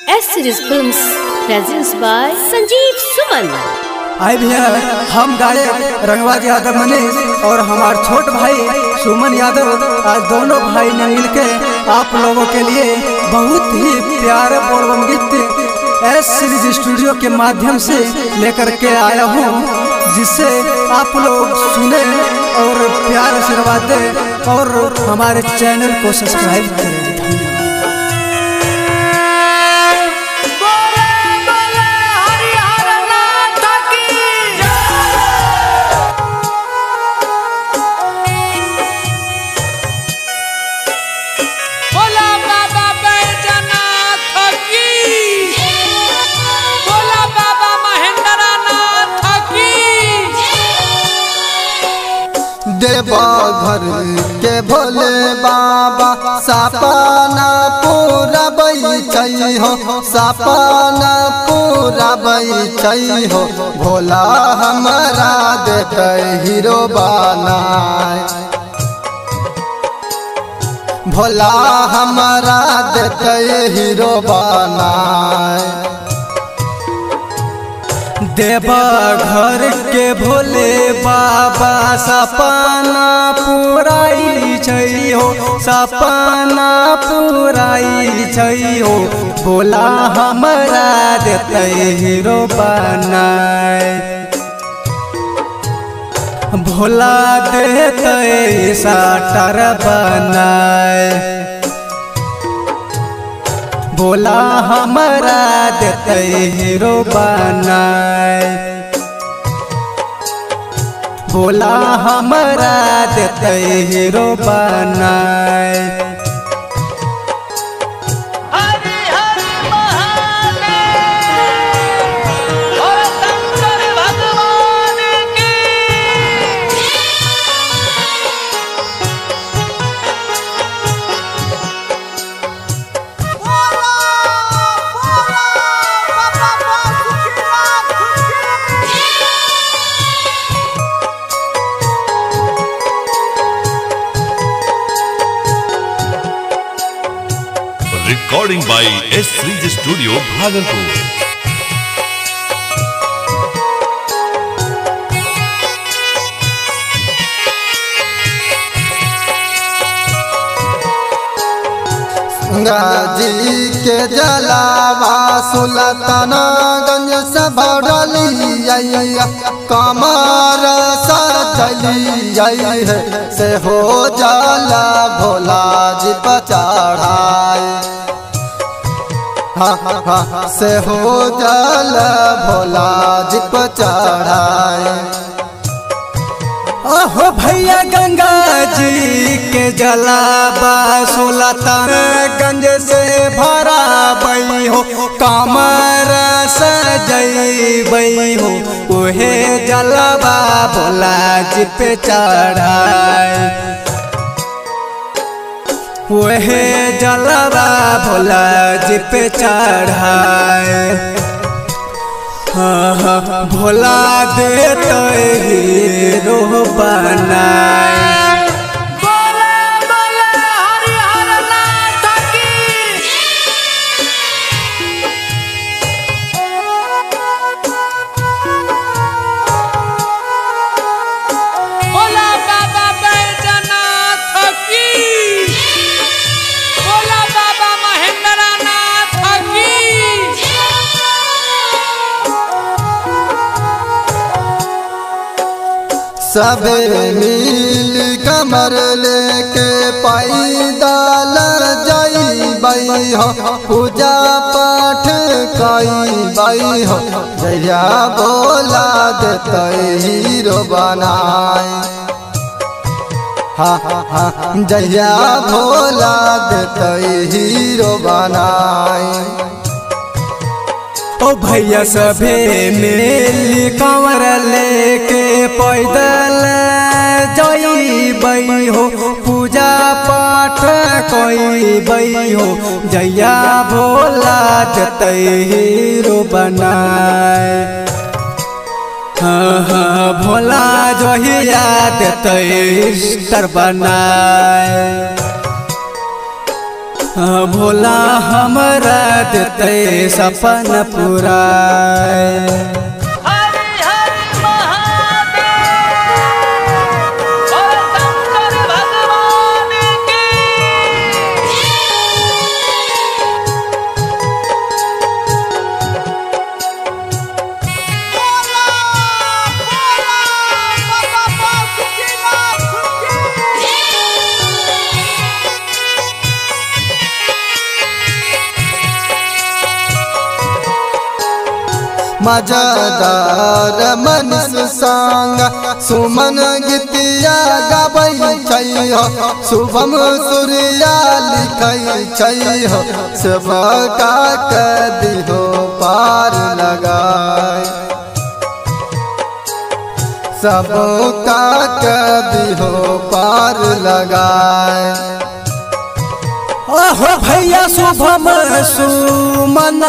S Series Films presents by Sanjeev सुमन। आए भैया हम गाड़े रंगबाज यादव मनीष और हमारे छोट भाई सुमन यादव आज दोनों भाई ने मिलके आप लोगों के लिए बहुत ही प्यारा बोलबम गीत एस सीरीज स्टूडियो के माध्यम से लेकर के आया हूँ, जिससे आप लोग सुने और प्यार आशीर्वाद दें और हमारे चैनल को सब्सक्राइब करें। देवा घर के भोले बाबा सपना पूरा बैचई हो, सपना पूरा बैचई हो। भोला हमारा देते हीरो बनाए, भोला हमारा देते हीरो बनाए। देवा घर के भोले बाबा सपना पुराई छई हो, सपना पुराई छई हो। भोला हमारा देते हीरो बनाए, भोला देते साटर बनाए। भोला हमारा देते हीरो बनाए, भोला हमारा देते हीरो बनाए। Recording by S Series Studio, Bhagalpur। Gangaji के जलावा सुल्तानगंज से भरलिया, कमर सजली है से हो जाला भोला जी पर चढ़ाए। हाँ से हो जाला भोला जी पर चढ़ाए। ओहो भैया गंगा जी के जलावा सुल्तानगंज से भरा बई हो, कमर सजई हो। ओहे जलावा भोला जी पे चढ़ाए, ओहे जलावा भोला जी पे चढ़ाए। हाँ भोला देते हीरो बनाए। सबे मिल कमर लेके पैदल जाई हो, पूजा पाठ कई हो। जया भोला देते हीरो बनाए, हाँ जया भोला देते हीरो बनाए। ओ भैया सभे मिल कंवर लेके पैदल जई हो, पूजा पाठ कई हो। जया भोला देते हीरो बनाए, हाँ भोला जहिया देते स्टार बनाए। भोला हमरा देते सपन पुराए। मजादार मनीष संग सुमन गीतिया गाबै छै हो, शुभम सूर्या लिखै छै हो, सबका के दिहो पार लगाए, सबका के दिहो पार लगाए। ओहो भैया शुभम सुमन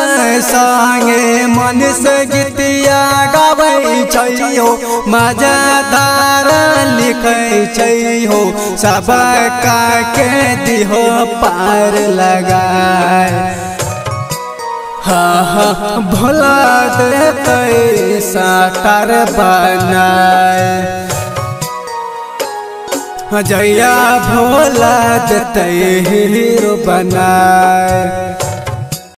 संगे मनीष गीतिया गाबै छै हो, मजादार लिखै छै हो, सबका के दिहो पार लगाए। हाँ भोला देते साकार बनाए, जया भोला देते हीरो बनाए।